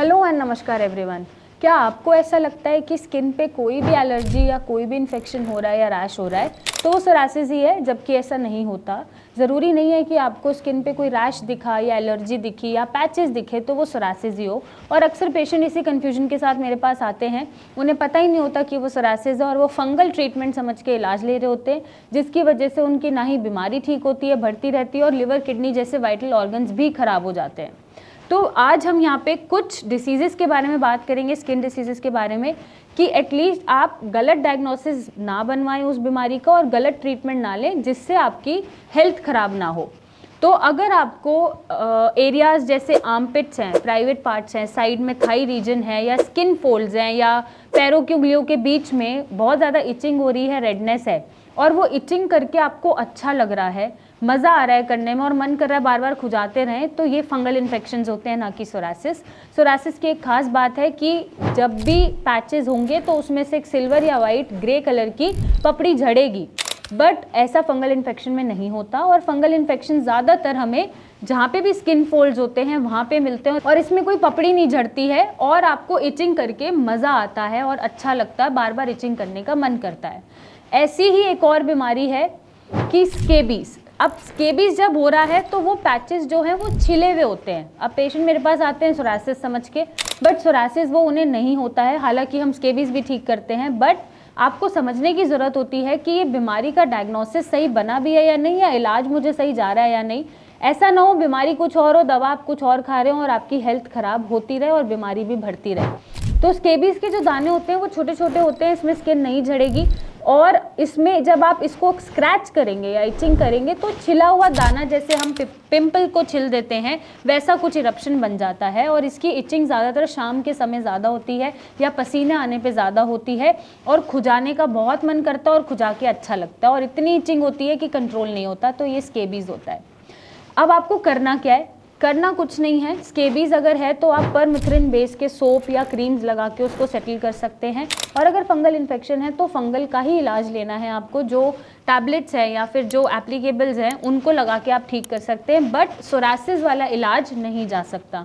Hello and नमस्कार everyone. क्या आपको ऐसा लगता है कि स्किन पे कोई भी एलर्जी या कोई भी इन्फेक्शन हो रहा है या रैश हो रहा है तो वो सोरासिस ही है, जबकि ऐसा नहीं होता। ज़रूरी नहीं है कि आपको स्किन पे कोई रैश दिखा या एलर्जी दिखी या पैचेस दिखे तो वो सोरासिस ही हो। और अक्सर पेशेंट इसी कन्फ्यूजन के साथ मेरे पास आते हैं, उन्हें पता ही नहीं होता कि वो सोरासिस है और वो फंगल ट्रीटमेंट समझ के इलाज ले रहे होते हैं, जिसकी वजह से उनकी ना ही बीमारी ठीक होती है, बढ़ती रहती है और लिवर, किडनी जैसे वाइटल ऑर्गन्स भी खराब हो जाते हैं। तो आज हम यहाँ पे कुछ डिसीज़ेस के बारे में बात करेंगे, स्किन डिसीज़ेस के बारे में, कि एटलीस्ट आप गलत डायग्नोसिस ना बनवाएं उस बीमारी का और गलत ट्रीटमेंट ना लें जिससे आपकी हेल्थ ख़राब ना हो। तो अगर आपको एरियाज़ जैसे आर्मपिट्स हैं, प्राइवेट पार्ट्स हैं, साइड में थाई रीजन है या स्किन फोल्ड्स हैं या पैरों की उंगलियों के बीच में बहुत ज़्यादा इचिंग हो रही है, रेडनेस है और वो इचिंग करके आपको अच्छा लग रहा है, मज़ा आ रहा है करने में और मन कर रहा है बार बार खुजाते रहें, तो ये फंगल इन्फेक्शंस होते हैं, ना कि सोरासिस। सोरासिस की एक खास बात है कि जब भी पैचेस होंगे तो उसमें से एक सिल्वर या वाइट ग्रे कलर की पपड़ी झड़ेगी, बट ऐसा फंगल इन्फेक्शन में नहीं होता। और फंगल इन्फेक्शन ज़्यादातर हमें जहाँ पे भी स्किन फोल्ड्स होते हैं वहाँ पे मिलते हैं और इसमें कोई पपड़ी नहीं झड़ती है और आपको इचिंग करके मज़ा आता है और अच्छा लगता है, बार बार इचिंग करने का मन करता है। ऐसी ही एक और बीमारी है कि स्केबीज। अब स्केबीज जब हो रहा है तो वो पैचेस जो हैं वो छिले हुए होते हैं। अब पेशेंट मेरे पास आते हैं सोरासिस समझ के, बट सोरासिस वो उन्हें नहीं होता है। हालांकि हम स्केबीज भी ठीक करते हैं, बट आपको समझने की ज़रूरत होती है कि ये बीमारी का डायग्नोसिस सही बना भी है या नहीं, या इलाज मुझे सही जा रहा है या नहीं। ऐसा ना हो बीमारी कुछ और हो, दवा आप कुछ और खा रहे हो और आपकी हेल्थ ख़राब होती रहे और बीमारी भी बढ़ती रहे। तो स्केबीज के जो दाने होते हैं वो छोटे छोटे होते हैं, इसमें स्किन नहीं झड़ेगी और इसमें जब आप इसको स्क्रैच करेंगे या इचिंग करेंगे तो छिला हुआ दाना, जैसे हम पिंपल को छिल देते हैं, वैसा कुछ इरप्शन बन जाता है। और इसकी इचिंग ज़्यादातर शाम के समय ज़्यादा होती है या पसीने आने पे ज़्यादा होती है और खुजाने का बहुत मन करता है और खुजा के अच्छा लगता है और इतनी इचिंग होती है कि कंट्रोल नहीं होता। तो ये स्केबीज होता है। अब आपको करना क्या है? करना कुछ नहीं है। स्केबीज अगर है तो आप परमेथ्रिन बेस के सोप या क्रीम्स लगा के उसको सेटल कर सकते हैं, और अगर फंगल इन्फेक्शन है तो फंगल का ही इलाज लेना है आपको। जो टैबलेट्स हैं या फिर जो एप्लीकेबल्स हैं उनको लगा के आप ठीक कर सकते हैं, बट सोरासिस वाला इलाज नहीं जा सकता।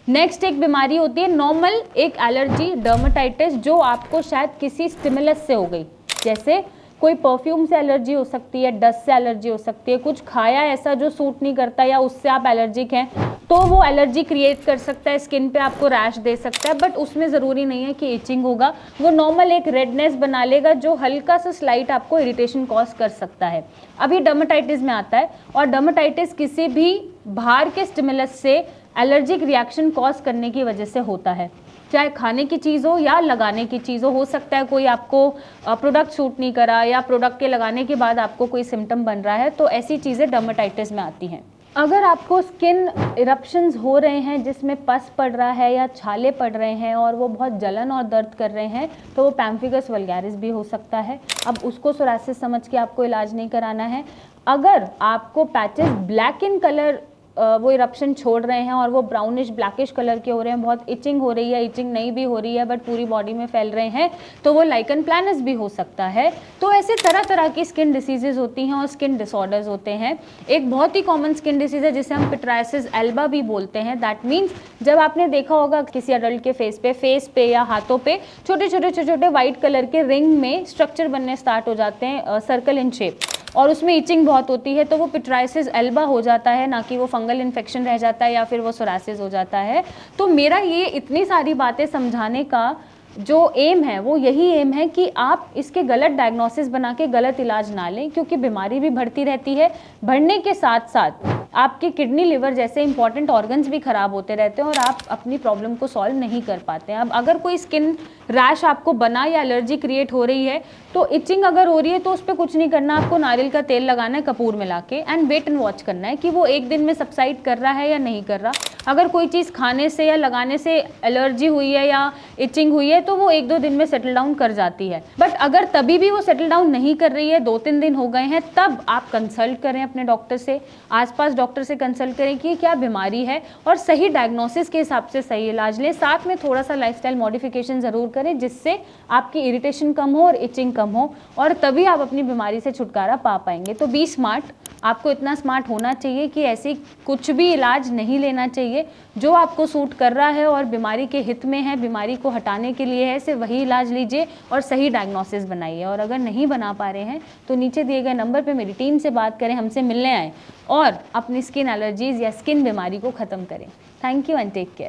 नेक्स्ट एक बीमारी होती है नॉर्मल, एक एलर्जी, डर्मेटाइटिस, जो आपको शायद किसी स्टिमुलस से हो गई। जैसे कोई परफ्यूम से एलर्जी हो सकती है, डस्ट से एलर्जी हो सकती है, कुछ खाया ऐसा जो सूट नहीं करता या उससे आप एलर्जिक हैं तो वो एलर्जी क्रिएट कर सकता है, स्किन पे आपको रैश दे सकता है, बट उसमें ज़रूरी नहीं है कि इचिंग होगा। वो नॉर्मल एक रेडनेस बना लेगा जो हल्का सा स्लाइट आपको इरिटेशन कॉज कर सकता है। अभी डर्मेटाइटिस में आता है और डर्मेटाइटिस किसी भी बाहर के स्टिमुलस से एलर्जिक रिएक्शन कॉज करने की वजह से होता है, चाहे खाने की चीज़ हो या लगाने की चीज़ हो सकता है कोई आपको प्रोडक्ट सूट नहीं करा या प्रोडक्ट के लगाने के बाद आपको कोई सिम्टम बन रहा है, तो ऐसी चीज़ें डर्मेटाइटिस में आती हैं। अगर आपको स्किन इरप्शंस हो रहे हैं जिसमें पस पड़ रहा है या छाले पड़ रहे हैं और वो बहुत जलन और दर्द कर रहे हैं तो वो पैम्फिगस वल्गैरिस भी हो सकता है। अब उसको सोरासिस समझ के आपको इलाज नहीं कराना है। अगर आपको पैचेस ब्लैक इन कलर वो इरप्शन छोड़ रहे हैं और वो ब्राउनिश ब्लैकिश कलर के हो रहे हैं, बहुत इचिंग हो रही है, इचिंग नहीं भी हो रही है बट पूरी बॉडी में फैल रहे हैं, तो वो लाइकन प्लैनस भी हो सकता है। तो ऐसे तरह तरह की स्किन डिसीजेज होती हैं और स्किन डिसऑर्डर्स होते हैं। एक बहुत ही कॉमन स्किन डिसीज है जिसे हम पिट्राइसिस एल्बा भी बोलते हैं। दैट मीन्स जब आपने देखा होगा किसी अडल्ट के फेस पे या हाथों पे छोटे छोटे वाइट कलर के रिंग में स्ट्रक्चर बनने स्टार्ट हो जाते हैं, सर्कल इन शेप, और उसमें इचिंग बहुत होती है, तो वो पिट्राइसिस एल्बा हो जाता है, ना कि वो फंगल इन्फेक्शन रह जाता है या फिर वो सोरासिस हो जाता है। तो मेरा ये इतनी सारी बातें समझाने का जो एम है वो यही एम है कि आप इसके गलत डायग्नोसिस बना के गलत इलाज ना लें, क्योंकि बीमारी भी बढ़ती रहती है। बढ़ने के साथ साथ आपके किडनी, लिवर जैसे इंपॉर्टेंट ऑर्गन्स भी खराब होते रहते हैं और आप अपनी प्रॉब्लम को सॉल्व नहीं कर पाते हैं। अब अगर कोई स्किन रैश आपको बना या एलर्जी क्रिएट हो रही है तो इचिंग अगर हो रही है तो उस पर कुछ नहीं करना, आपको नारियल का तेल लगाना है कपूर मिला के, एंड वेट एंड वॉच करना है कि वो एक दिन में सबसाइड कर रहा है या नहीं कर रहा। अगर कोई चीज़ खाने से या लगाने से एलर्जी हुई है या इचिंग हुई है तो वो 1-2 दिन में सेटल डाउन कर जाती है, बट अगर तभी भी वो सेटल डाउन नहीं कर रही है, 2-3 दिन हो गए हैं, तब आप कंसल्ट करें अपने डॉक्टर से, आसपास डॉक्टर से कंसल्ट करें कि क्या बीमारी है और सही डायग्नोसिस के हिसाब से सही इलाज लें। साथ में थोड़ा सा लाइफस्टाइल मॉडिफिकेशन ज़रूर करें जिससे आपकी इरिटेशन कम हो और इचिंग कम हो, और तभी आप अपनी बीमारी से छुटकारा पा पाएंगे। तो बी स्मार्ट, आपको इतना स्मार्ट होना चाहिए कि ऐसी कुछ भी इलाज नहीं लेना चाहिए। जो आपको सूट कर रहा है और बीमारी के हित में है, बीमारी को हटाने के लिए है, सिर्फ वही इलाज लीजिए और सही डायग्नोसिस बनाइए। और अगर नहीं बना पा रहे हैं तो नीचे दिए गए नंबर पे मेरी टीम से बात करें, हमसे मिलने आएँ और अपनी स्किन एलर्जीज़ या स्किन बीमारी को ख़त्म करें। Thank you and take care.